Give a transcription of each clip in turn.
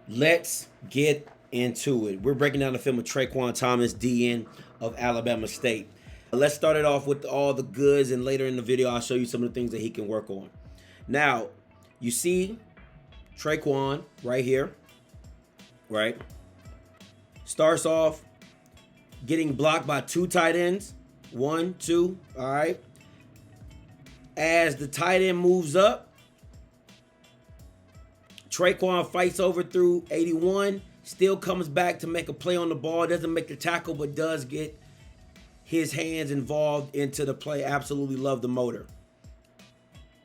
Let's get into it. We're breaking down the film of Treqwan Thomas, DN of Alabama State. Let's start it off with all the goods, and later in the video, I'll show you some of the things that he can work on. Now, you see Treqwan right here, right? Starts off getting blocked by two tight ends. 1, 2, all right? As the tight end moves up, Treqwan fights over through 81, still comes back to make a play on the ball, doesn't make the tackle, but does get his hands involved into the play. Absolutely love the motor.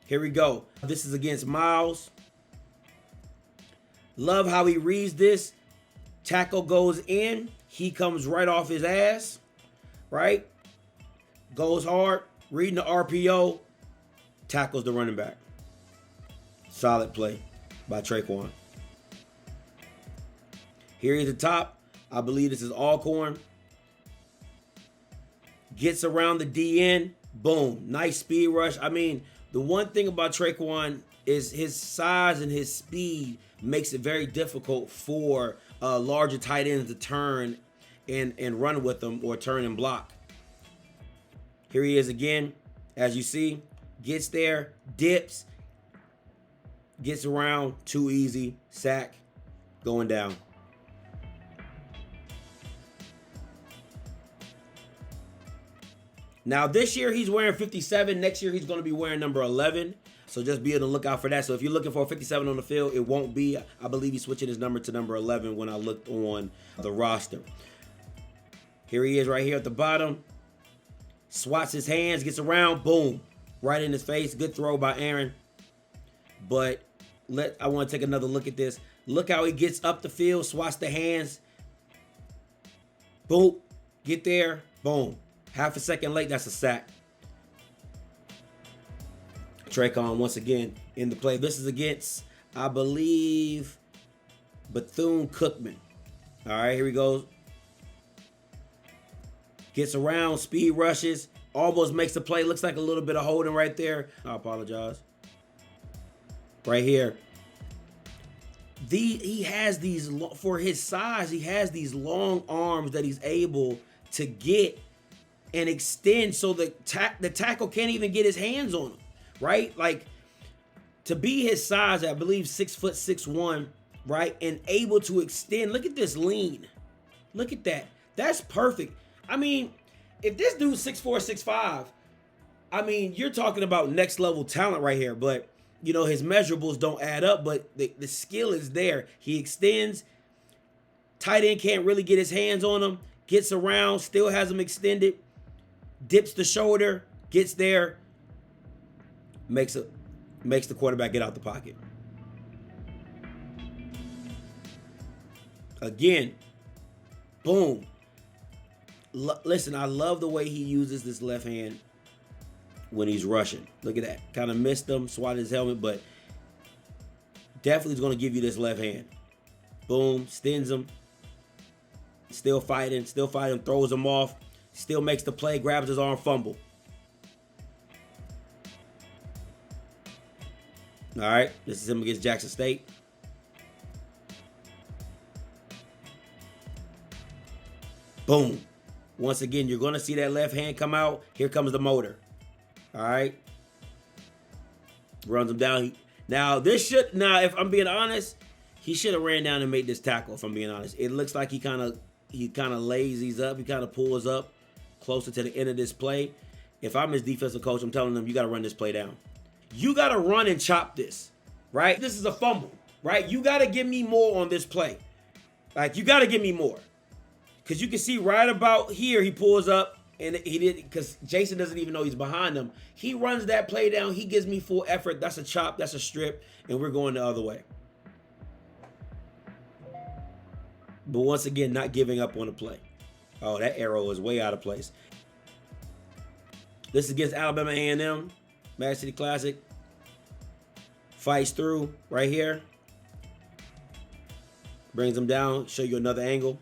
Here we go. This is against Miles. Love how he reads this. Tackle goes in. He comes right off his ass, right? Goes hard, reading the RPO, tackles the running back. Solid play by Treqwan. Here he's at the top. I believe this is Alcorn. Gets around the DN. Boom. Nice speed rush. I mean, the one thing about Treqwan is his size and his speed makes it very difficult for larger tight ends to turn and run with them or turn and block. Here he is again. As you see, gets there, dips, gets around, too easy, sack, going down. Now this year he's wearing 57. Next year he's going to be wearing number 11. So just be on the lookout for that. So if you're looking for a 57 on the field, it won't be. I believe he's switching his number to number 11 when I looked on the roster. Here he is right here at the bottom. Swats his hands, gets around, boom, right in his face. Good throw by Aaron. But I want to take another look at this. Look how he gets up the field, swats the hands. Boom, get there, boom. Half a second late, that's a sack. Treqwan once again in the play. This is against, I believe, Bethune-Cookman. All right, here he goes. Gets around, speed rushes, almost makes the play. Looks like a little bit of holding right there. I apologize. Right here. He has these, for his size, he has these long arms that he's able to get and extend so the tackle can't even get his hands on him, right? Like, to be his size, I believe 6'6", right? And able to extend. Look at this lean. Look at that. That's perfect. I mean, if this dude's 6'4", 6'5", I mean, you're talking about next level talent right here. But, you know, his measurables don't add up, but the skill is there. He extends. Tight end can't really get his hands on him. Gets around, still has him extended. Dips the shoulder, gets there. Makes the quarterback get out the pocket. Again, boom. Listen, I love the way he uses this left hand when he's rushing. Look at that. Kind of missed him, swatted his helmet, but definitely is going to give you this left hand. Boom, stins him. Still fighting, throws him off. Still makes the play, grabs his arm, fumble. All right, this is him against Jackson State. Boom. Once again, you're going to see that left hand come out. Here comes the motor. All right. Runs him down. Now, if I'm being honest, he should have ran down and made this tackle, if I'm being honest. It looks like he kind of lazies up. He kind of pulls up closer to the end of this play. If I'm his defensive coach, I'm telling him, you got to run this play down. You got to run and chop this, right? This is a fumble, right? You got to give me more on this play. Like, you got to give me more. Because you can see right about here, he pulls up, and he did, because Jason doesn't even know he's behind him. He runs that play down. He gives me full effort. That's a chop. That's a strip. And we're going the other way. But once again, not giving up on the play. Oh, that arrow is way out of place. This is against Alabama A&M, Mad City Classic. Fights through right here. Brings him down. Show you another angle.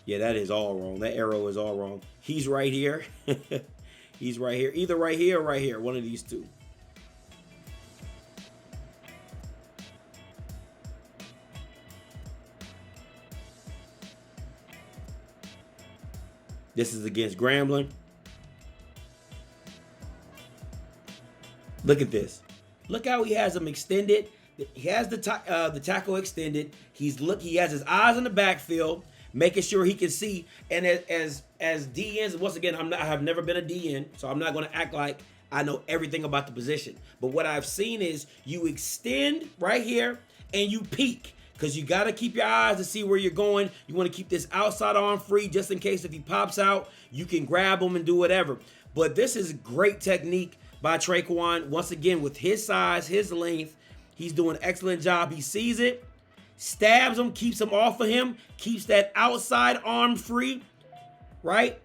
Yeah, that is all wrong. That arrow is all wrong. He's right here. He's right here. Either right here or right here. One of these two. This is against Grambling. Look at this. Look how he has him extended. He has the tackle extended. He has his eyes on the backfield, making sure he can see. And as DNs, once again, I have never been a DN, so I'm not going to act like I know everything about the position. But what I've seen is you extend right here and you peek, because you got to keep your eyes to see where you're going. You want to keep this outside arm free just in case if he pops out, you can grab him and do whatever. But this is great technique by Treqwan. Once again, with his size, his length, he's doing an excellent job. He sees it, stabs him, keeps him off of him, keeps that outside arm free, right?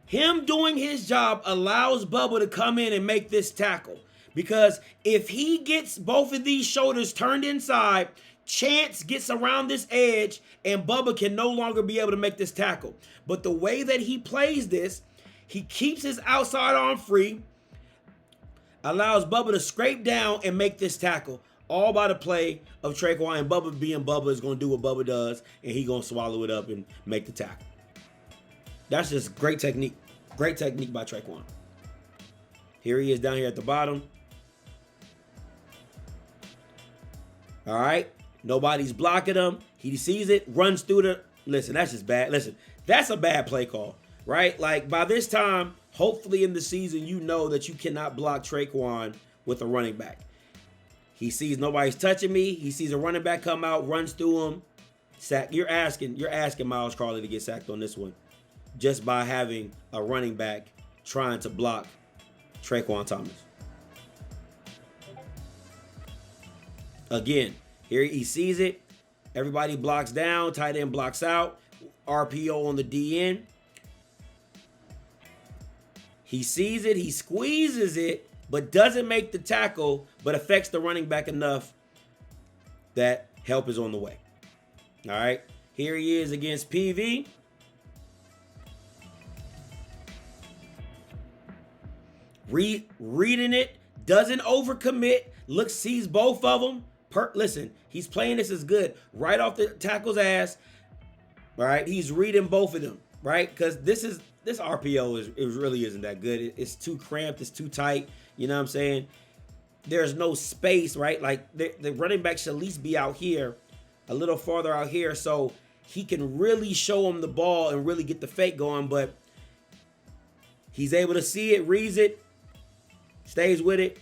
Him doing his job allows Bubba to come in and make this tackle. Because if he gets both of these shoulders turned inside, Chance gets around this edge and Bubba can no longer be able to make this tackle. But the way that he plays this, he keeps his outside arm free, allows Bubba to scrape down and make this tackle. All by the play of Treqwan, and Bubba being Bubba is going to do what Bubba does, and he's going to swallow it up and make the tackle. That's just great technique. Great technique by Treqwan. Here he is down here at the bottom. All right. Nobody's blocking him. He sees it, runs through the... Listen, that's just bad. Listen, that's a bad play call, right? Like, by this time, hopefully in the season, you know that you cannot block Treqwan with a running back. He sees nobody's touching me. He sees a running back come out, runs through him. Sack. You're asking Miles Carley to get sacked on this one just by having a running back trying to block Treqwan Thomas. Again, here he sees it. Everybody blocks down. Tight end blocks out. RPO on the DN. He sees it. He squeezes it, but doesn't make the tackle, but affects the running back enough that help is on the way. All right. Here he is against PV. Reading it. Doesn't overcommit. Looks, sees both of them. Listen, he's playing this as good. Right off the tackle's ass. All right. He's reading both of them. Right. Because this RPO it really isn't that good. It's too cramped. It's too tight. You know what I'm saying? There's no space, right? Like the running back should at least be out here, a little farther out here, so he can really show him the ball and really get the fake going. But he's able to see it, reads it, stays with it.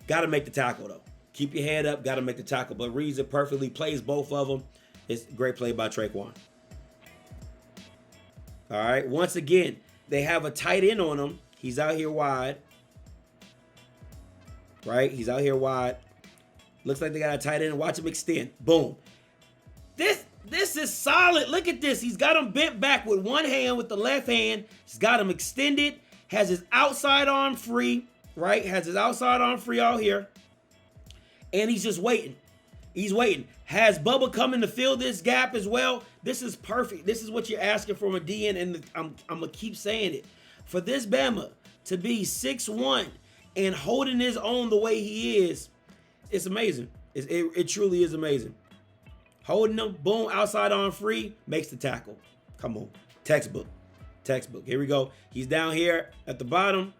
Got to make the tackle, though. Keep your head up. Got to make the tackle. But reads it perfectly, plays both of them. It's a great play by Treqwan. All right. Once again, they have a tight end on him. He's out here wide. Right? He's out here wide. Looks like they got a tight end. Watch him extend. Boom. This is solid. Look at this. He's got him bent back with one hand, with the left hand. He's got him extended. Has his outside arm free. Right? Has his outside arm free out here. And he's just waiting. He's waiting. Has Bubba coming to fill this gap as well? This is perfect. This is what you're asking from a DN, and I'm going to keep saying it. For this Bama to be 6'1", and holding his own the way he is, it's amazing. It truly is amazing. Holding him, boom, outside arm free, makes the tackle. Come on. Textbook. Here we go. He's down here at the bottom.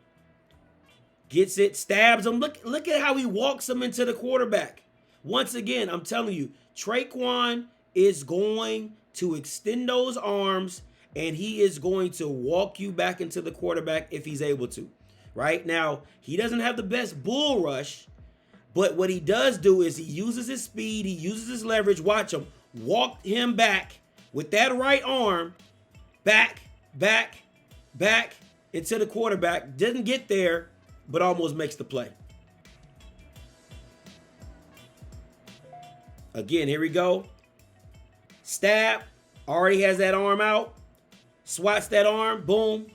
Gets it, stabs him. Look at how he walks him into the quarterback. Once again, I'm telling you, Treqwan is going to extend those arms, and he is going to walk you back into the quarterback if he's able to. Right now, he doesn't have the best bull rush, but what he does do is he uses his speed, he uses his leverage. Watch him walk him back with that right arm, back into the quarterback. Doesn't get there, but almost makes the play. Again, here we go. Stab, already has that arm out, swats that arm, boom,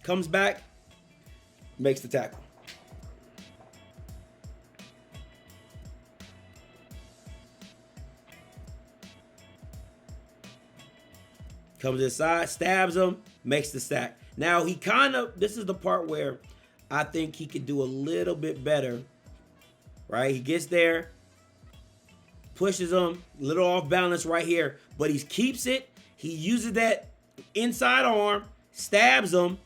comes back, makes the tackle. Comes inside, stabs him, makes the sack. Now this is the part where I think he could do a little bit better, right? He gets there, pushes him, a little off balance right here, but he keeps it. He uses that inside arm, stabs him,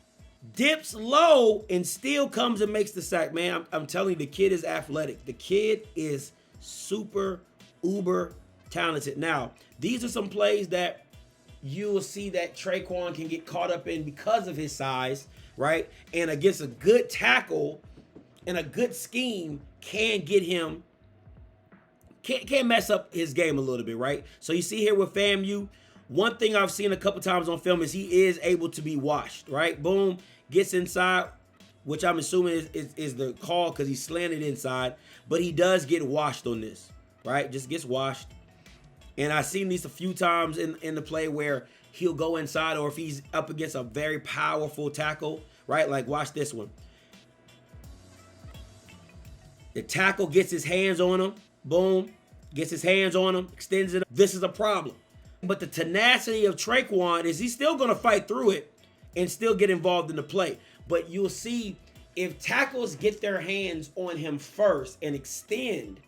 dips low, and still comes and makes the sack. Man, I'm telling you, the kid is athletic. The kid is super, uber talented. Now, these are some plays that you will see that Treqwan can get caught up in because of his size, right? And against a good tackle and a good scheme can get him, can mess up his game a little bit, right? So you see here with FAMU, one thing I've seen a couple times on film is he is able to be washed, right? Boom, gets inside, which I'm assuming is the call because he's slanted inside, but he does get washed on this, right? Just gets washed. And I've seen these a few times in the play where he'll go inside, or if he's up against a very powerful tackle, right? Like watch this one. The tackle gets his hands on him, boom, gets his hands on him, extends it. This is a problem. But the tenacity of Treqwan is he's still gonna fight through it and still get involved in the play. But you'll see if tackles get their hands on him first and extend,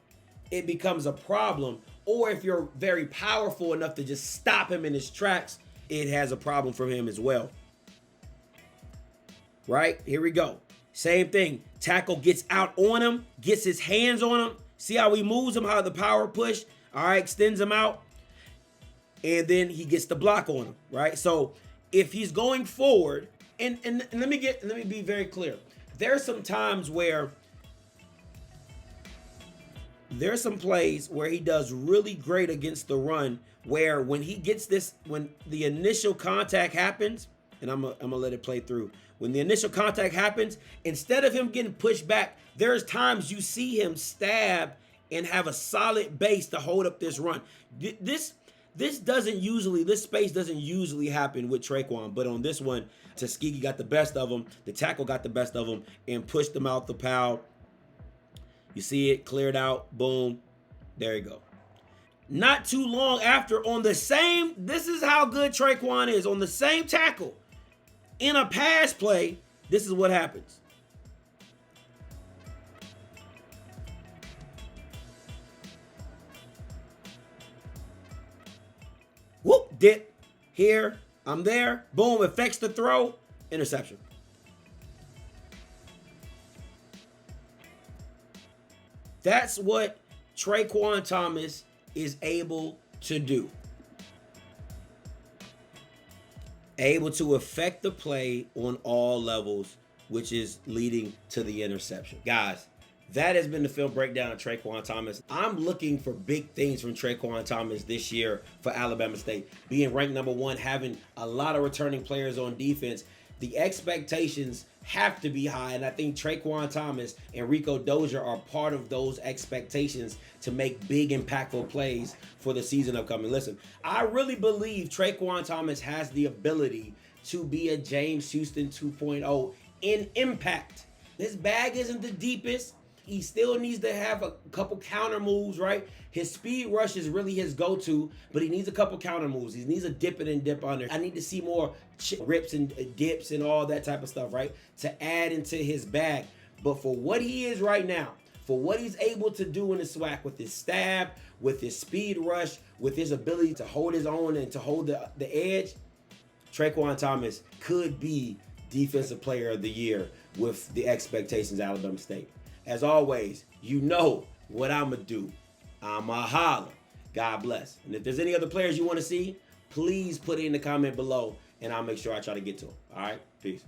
it becomes a problem. Or if you're very powerful enough to just stop him in his tracks, it has a problem for him as well. Right, here we go. Same thing, tackle gets out on him, gets his hands on him. See how he moves him, how the power push, all right, extends him out. And then he gets the block on him, right? So if he's going forward, and let me be very clear. There's some times where there's some plays where he does really great against the run, where when he gets this, when the initial contact happens, and I'm gonna let it play through. When the initial contact happens, instead of him getting pushed back, there's times you see him stab and have a solid base to hold up this run. This space doesn't usually happen with Treqwan, but on this one, Tuskegee got the best of him, the tackle got the best of him, and pushed him out the pile. You see it cleared out, boom, there you go. Not too long after, on the same, this is how good Treqwan is, on the same tackle, in a pass play, this is what happens. Whoop, dip, here, I'm there, boom, affects the throw, interception. That's what Treqwan Thomas is able to do. Able to affect the play on all levels, which is leading to the interception. Guys, that has been the film breakdown of Treqwan Thomas. I'm looking for big things from Treqwan Thomas this year for Alabama State. Being ranked #1, having a lot of returning players on defense, the expectations have to be high, and I think Treqwan Thomas and Rico Dozier are part of those expectations to make big, impactful plays for the season upcoming. Listen, I really believe Treqwan Thomas has the ability to be a James Houston 2.0 in impact. His bag isn't the deepest. He still needs to have a couple counter moves, right? His speed rush is really his go-to, but he needs a couple counter moves. He needs a dip it and dip under. I need to see more rips and dips and all that type of stuff, right? To add into his bag. But for what he is right now, for what he's able to do in the SWAC with his stab, with his speed rush, with his ability to hold his own and to hold the edge, Treqwan Thomas could be Defensive Player of the Year with the expectations of Alabama State. As always, you know what I'm going to do. I'm a holler. God bless. And if there's any other players you want to see, please put it in the comment below, and I'll make sure I try to get to them. All right? Peace.